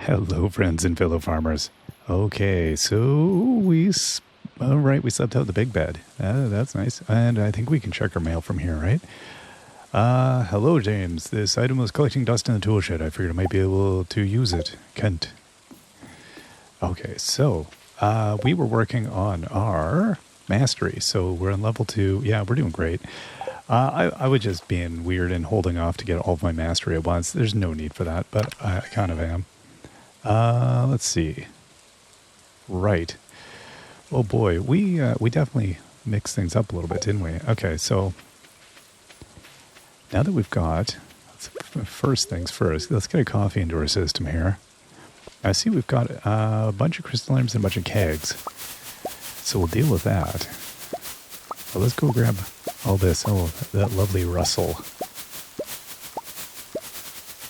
Hello, friends and fellow farmers. Okay, so all right, we slept out the big bed. That's nice. And I think we can check our mail from here, right? Hello, James. This item was collecting dust in the tool shed. I figured I might be able to use it. Kent. Okay, so we were working on our mastery. So we're on level 2. Yeah, we're doing great. I was just being weird and holding off to get all of my mastery at once. There's no need for that, but I kind of am. Let's see. Right. Oh boy, we definitely mixed things up a little bit, didn't we? Okay, so now that we've got, first things first, let's get a coffee into our system here. I see we've got a bunch of crystallariums and a bunch of kegs, so we'll deal with that. So let's go grab all this. Oh, that lovely rustle.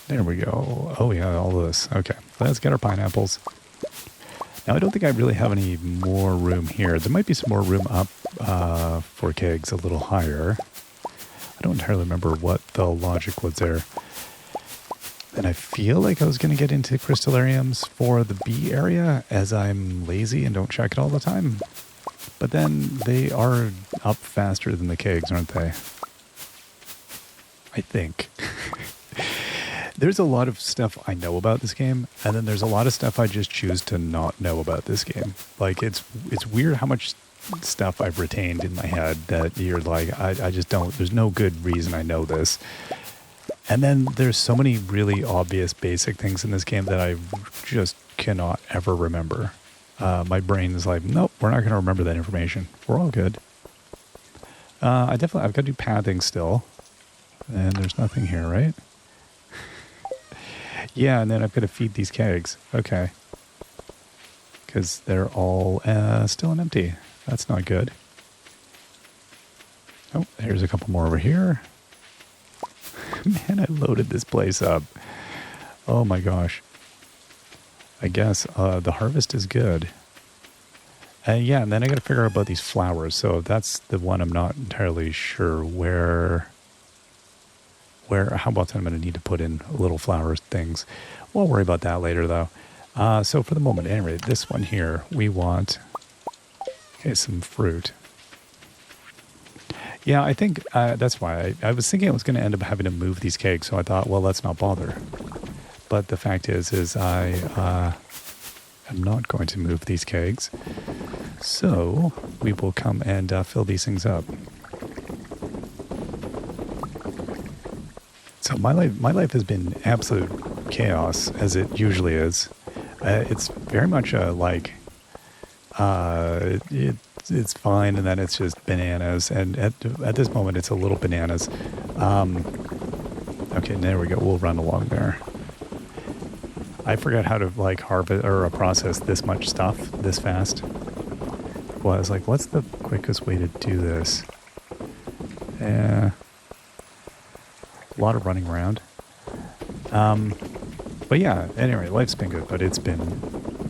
There we go. Oh yeah, all this. Okay, let's get our pineapples. Now I don't think I really have any more room here. There might be some more room up for kegs a little higher. I don't entirely remember what the logic was there. And I feel like I was going to get into crystallariums for the bee area as I'm lazy and don't check it all the time. But then they are up faster than the kegs, aren't they? I think. There's a lot of stuff I know about this game, and then there's a lot of stuff I just choose to not know about this game. Like, it's weird how much stuff I've retained in my head that you're like, I just don't, there's no good reason I know this. And then there's so many really obvious basic things in this game that I just cannot ever remember. My brain is like, nope, we're not going to remember that information. We're all good. I've got to do pathing still. And there's nothing here, right? Yeah, and then I've got to feed these kegs. Okay. Because they're all still empty. That's not good. Oh, here's a couple more over here. Man, I loaded this place up. Oh my gosh. I guess the harvest is good. Yeah, and then I got to figure out about these flowers. So that's the one I'm not entirely sure how about I'm going to need to put in little flower things. We'll worry about that later, though. So for the moment, anyway, this one here, we want some fruit. Yeah, I think that's why. I was thinking I was going to end up having to move these kegs, so I thought, well, let's not bother. But the fact is I am not going to move these kegs. So we will come and fill these things up. So my life has been absolute chaos, as it usually is. It's very much it's fine, and then it's just bananas. And at this moment, it's a little bananas. Okay, there we go. We'll run along there. I forgot how to harvest or process this much stuff this fast. Well, I was like, what's the quickest way to do this? Yeah. A lot of running around. But yeah, anyway, life's been good, but it's been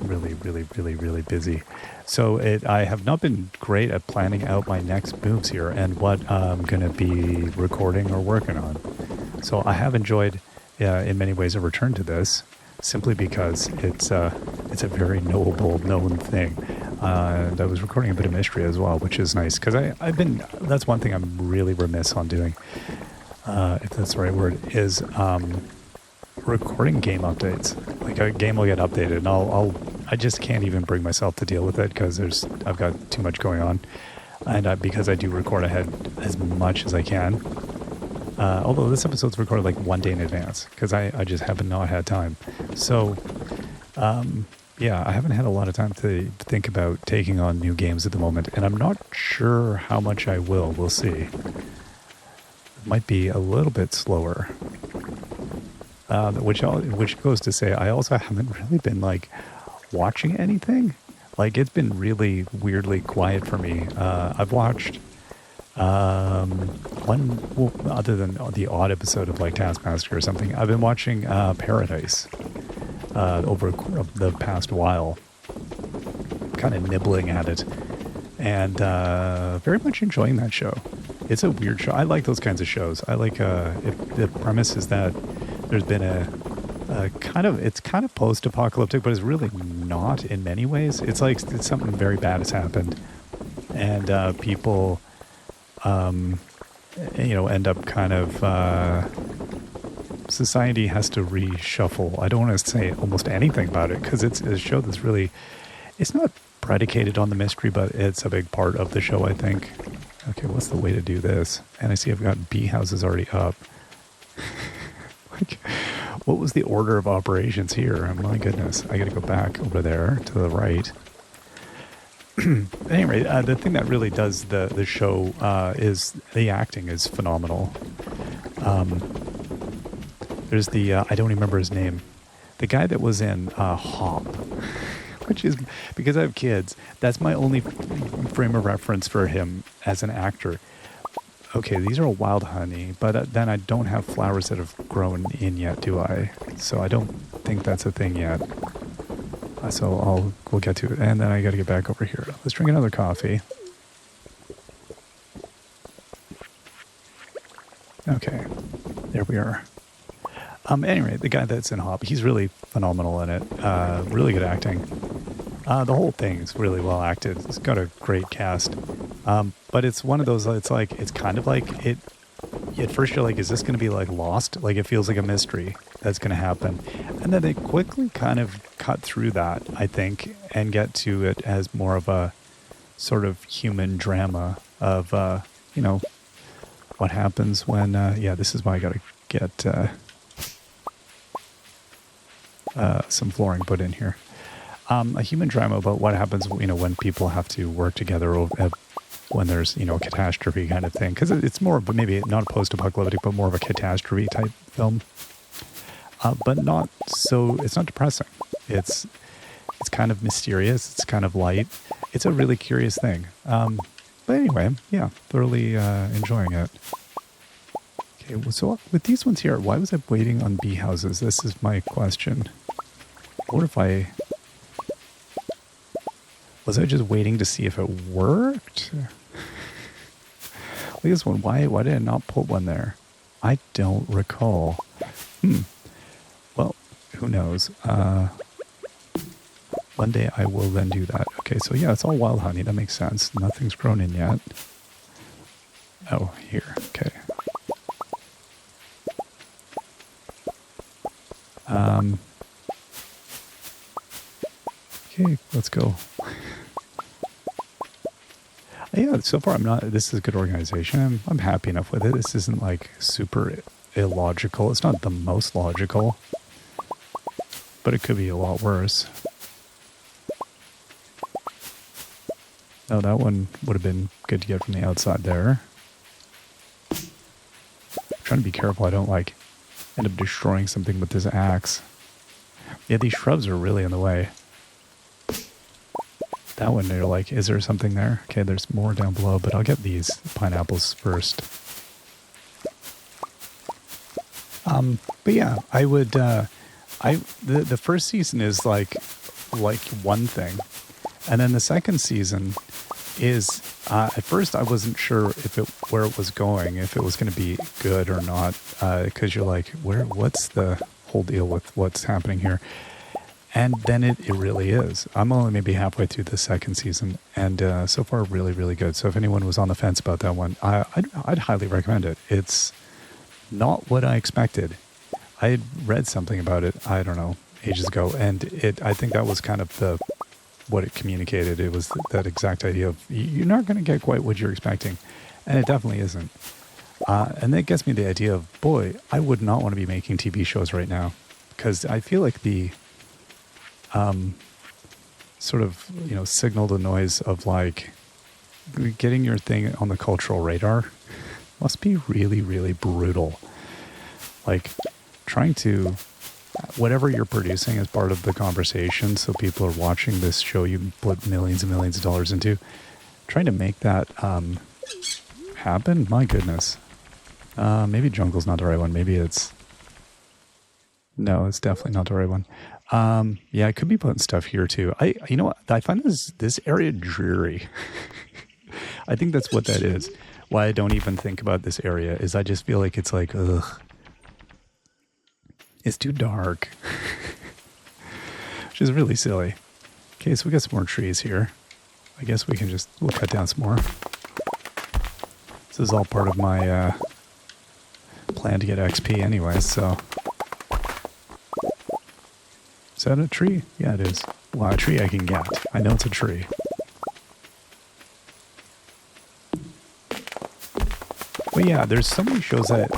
really, really, really, really busy. So I have not been great at planning out my next moves here and what I'm going to be recording or working on. So I have enjoyed, in many ways, a return to this, simply because it's a very knowable, known thing. And I was recording a bit of mystery as well, which is nice, because that's one thing I'm really remiss on doing. If that's the right word, is recording game updates. Like a game will get updated, and I just can't even bring myself to deal with it because I've got too much going on, and because I do record ahead as much as I can. Although this episode's recorded like 1 day in advance because I just haven't not had time. So, yeah, I haven't had a lot of time to think about taking on new games at the moment, and I'm not sure how much I will. We'll see. Might be a little bit slower, which goes to say I also haven't really been watching anything. It's been really weirdly quiet for me. I've watched other than the odd episode of Taskmaster or something. I've been watching Paradise over the past while, kind of nibbling at it, and very much enjoying that show. It's a weird show. I like those kinds of shows. I like if the premise is that there's been a it's kind of post-apocalyptic, but it's really not in many ways. It's like something very bad has happened, and people, end up kind of society has to reshuffle. I don't want to say almost anything about it because it's a show that's really, it's not predicated on the mystery, but it's a big part of the show, I think. Okay, what's the way to do this? And I see I've got bee houses already up. Like, what was the order of operations here? Oh, my goodness, I got to go back over there to the right. Anyway, the thing that really does the show is the acting is phenomenal. There's the, I don't remember his name, the guy that was in Hop, which is, because I have kids, that's my only frame of reference for him as an actor. Okay, these are all wild honey, but then I don't have flowers that have grown in yet, do I? So I don't think that's a thing yet. So we'll get to it. And then I got to get back over here. Let's drink another coffee. Okay, there we are. Anyway, the guy that's in Hop, he's really phenomenal in it. Really good acting. The whole thing is really well acted. It's got a great cast. But it's one of those, it's kind of like it, at first you're like, is this going to be like Lost? Like, it feels like a mystery that's going to happen. And then they quickly kind of cut through that, I think, and get to it as more of a sort of human drama of, what happens when, this is why I got to get some flooring put in here. A human drama about what happens, when people have to work together when there's, a catastrophe kind of thing. Because it's more, but maybe not a post-apocalyptic, but more of a catastrophe type film. But not so, it's not depressing. It's kind of mysterious. It's kind of light. It's a really curious thing. But anyway, yeah, thoroughly enjoying it. Okay, well, so with these ones here, why was I waiting on bee houses? This is my question. What if was I just waiting to see if it worked? Look at this one. Why did I not put one there? I don't recall. Well, who knows? One day I will then do that. Okay, so yeah, it's all wild honey. That makes sense. Nothing's grown in yet. Oh, here. Okay. Okay, let's go. Yeah, so far this is a good organization. I'm happy enough with it. This isn't like super illogical. It's not the most logical, but it could be a lot worse. Oh, that one would have been good to get from the outside there. I'm trying to be careful I don't end up destroying something with this axe. Yeah, these shrubs are really in the way. That one, you're like, is there something there? Okay, there's more down below, but I'll get these pineapples first. But yeah, I would, the first season is like one thing. And then the second season is, at first I wasn't sure where it was going, if it was going to be good or not. Cause you're like, what's the whole deal with what's happening here? And then it really is. I'm only maybe halfway through the second season, and so far really, really good. So if anyone was on the fence about that one, I'd highly recommend it. It's not what I expected. I had read something about it, I don't know, ages ago, and I think that was kind of what it communicated. It was that exact idea of you're not going to get quite what you're expecting, and it definitely isn't. And that gets me the idea of, boy, I would not want to be making TV shows right now, because I feel like the sort of, signal to noise of like getting your thing on the cultural radar must be really, really brutal. Like trying to, whatever you're producing as part of the conversation, so people are watching this show you put millions and millions of dollars into, trying to make that happen. My goodness. Maybe jungle's not the right one. Maybe it's definitely not the right one. Yeah, I could be putting stuff here too. You know what? I find this area dreary. I think that's what that is. Why I don't even think about this area is I just feel like it's like, ugh. It's too dark. Which is really silly. Okay, so we got some more trees here. I guess we'll cut down some more. This is all part of my plan to get XP anyway, so. Is that a tree? Yeah, it is. Well, a tree I can get. I know it's a tree. But yeah, there's so many shows that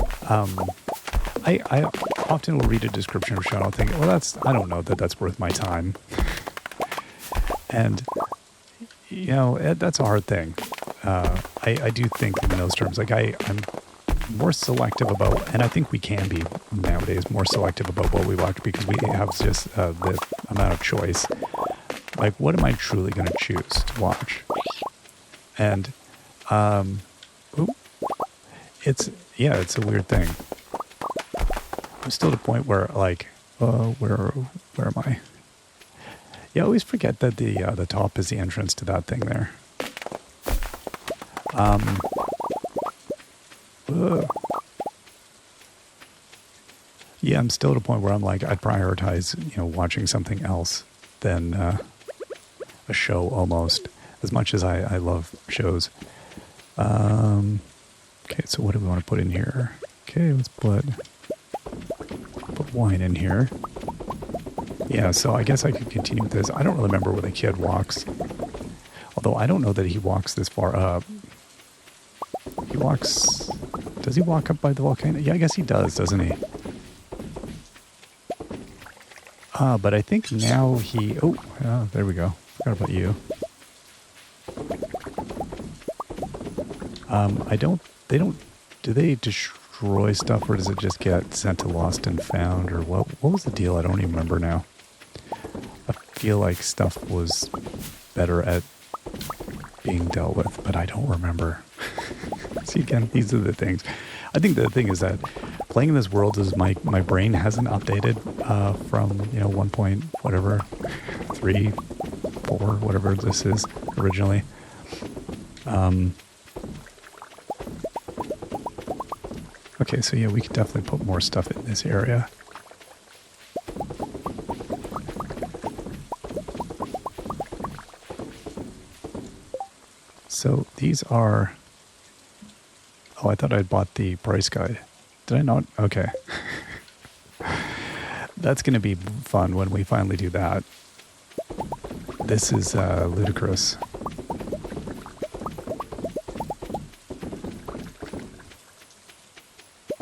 I often will read a description of a show and I'll think, well, I don't know that that's worth my time. And, you know, that's a hard thing. I do think in those terms, like I'm more selective about, and I think we can be nowadays more selective about what we watch because we have just the amount of choice. Like, what am I truly going to choose to watch? And, it's a weird thing. I'm still at a point where, like, where am I? Yeah, I always forget that the top is the entrance to that thing there. Yeah, I'm still at a point where I'm like, I'd prioritize, watching something else than a show almost, as much as I love shows. Okay, so what do we want to put in here? Okay, let's put wine in here. Yeah, so I guess I could continue with this. I don't really remember where the kid walks. Although I don't know that he walks this far up. He walks... Does he walk up by the volcano? Yeah, I guess he does, doesn't he? But I think now he... Oh, there we go. Forgot about you. Do they destroy stuff or does it just get sent to Lost and Found or what was the deal? I don't even remember now. I feel like stuff was better at being dealt with, but I don't remember. See, again, these are the things. I think the thing is that playing in this world is my brain hasn't updated from 1 point whatever 3, 4, whatever this is originally. Okay, so yeah, we could definitely put more stuff in this area. So these are... Oh, I thought I'd bought the price guide. Did I not? Okay. That's going to be fun when we finally do that. This is ludicrous.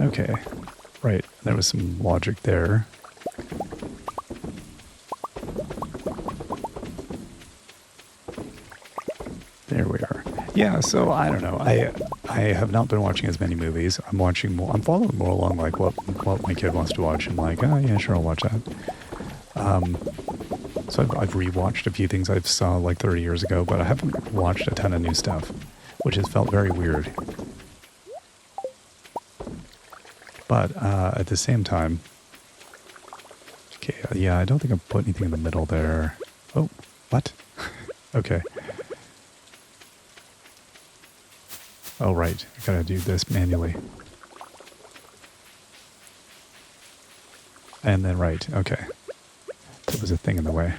Okay, right. There was some logic there. There we are. Yeah, so I don't know. I have not been watching as many movies. I'm watching more. I'm following more along like what my kid wants to watch. I'm like, oh yeah, sure, I'll watch that. So I've rewatched a few things I saw like 30 years ago, but I haven't watched a ton of new stuff, which has felt very weird. But at the same time, okay, yeah, I don't think I put anything in the middle there. Oh, what? Okay. Oh, right. I gotta do this manually. And then, right, okay. There was a thing in the way.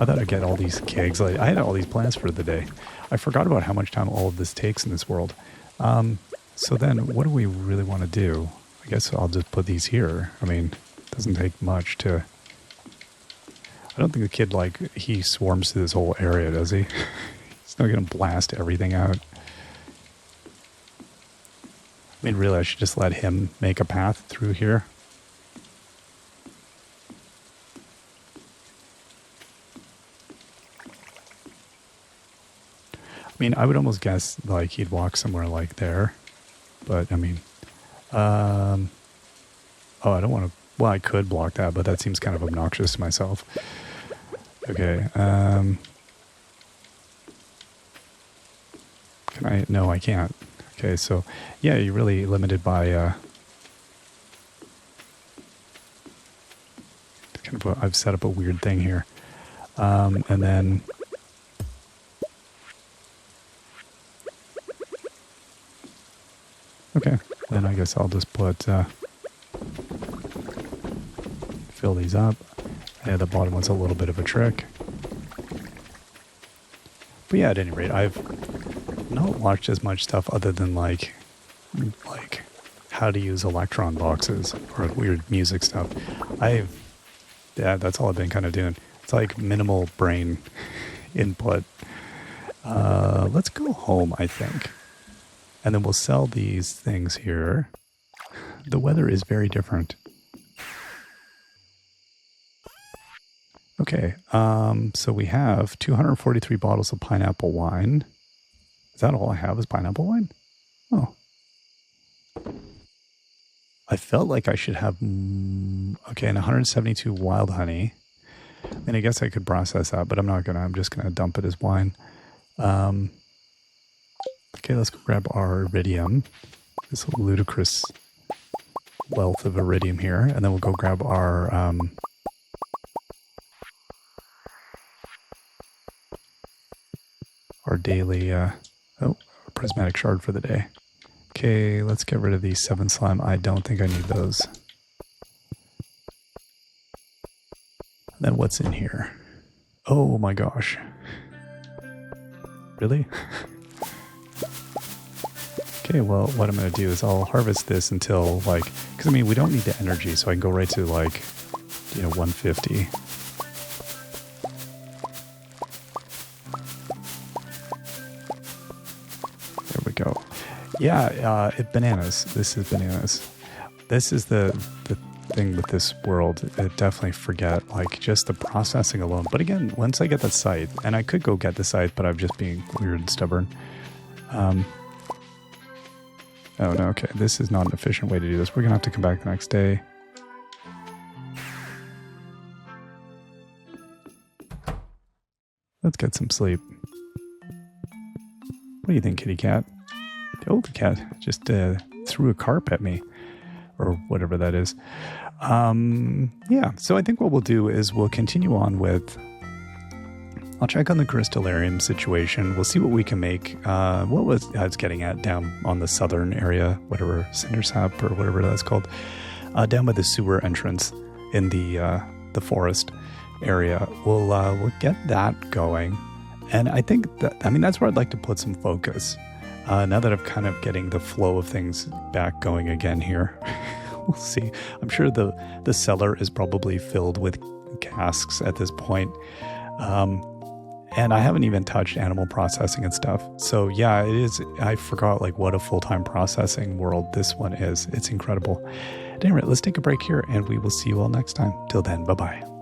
I thought I'd get all these kegs. Like, I had all these plans for the day. I forgot about how much time all of this takes in this world. So then, what do we really want to do? I guess I'll just put these here. I mean, it doesn't take much to... I don't think the kid, he swarms through this whole area, does he? He's not going to blast everything out. I mean, really, I should just let him make a path through here. I mean, I would almost guess, he'd walk somewhere like there. But, I mean, oh, I don't want to, well, I could block that, but that seems kind of obnoxious to myself. Okay, can I, no, I can't. Okay, so, yeah, you're really limited by, I've set up a weird thing here. And then... Okay, then I guess I'll just put, fill these up. Yeah, the bottom one's a little bit of a trick. But yeah, at any rate, I've not watched as much stuff other than like how to use electron boxes or weird music stuff. Yeah, that's all I've been kind of doing. It's like minimal brain input. Let's go home, I think. And then we'll sell these things here. The weather is very different. Okay, so we have 243 bottles of pineapple wine. Is that all I have is pineapple wine? Oh. I felt like I should have, okay, and 172 wild honey. And I guess I could process that, but I'm not going to. I'm just going to dump it as wine. Okay, let's go grab our iridium. This ludicrous wealth of iridium here. And then we'll go grab our daily, prismatic shard for the day. Okay, let's get rid of these 7 slime. I don't think I need those. And then what's in here? Oh my gosh. Really? Okay, well, what I'm going to do is I'll harvest this until, like, because I mean, we don't need the energy, so I can go right to, like, 150. There we go. Yeah, bananas. This is bananas. This is the thing with this world. I definitely forget, like, just the processing alone. But again, once I get the scythe, and I could go get the scythe, but I'm just being weird and stubborn. Oh no, okay. This is not an efficient way to do this. We're going to have to come back the next day. Let's get some sleep. What do you think, kitty cat? Oh, the cat just threw a carp at me, or whatever that is. Yeah, so I think what we'll do is we'll continue on with... I'll check on the crystallarium situation. We'll see what we can make. What was I was getting at down on the southern area, whatever, cinder sap or whatever that's called, down by the sewer entrance in the forest area. We'll get that going, and I think that's where I'd like to put some focus. Now that I'm kind of getting the flow of things back going again here. We'll see. I'm sure the cellar is probably filled with casks at this point. And I haven't even touched animal processing and stuff. So yeah, it is. I forgot like what a full-time processing world this one is. It's incredible. At any rate, let's take a break here and we will see you all next time. Till then, bye-bye.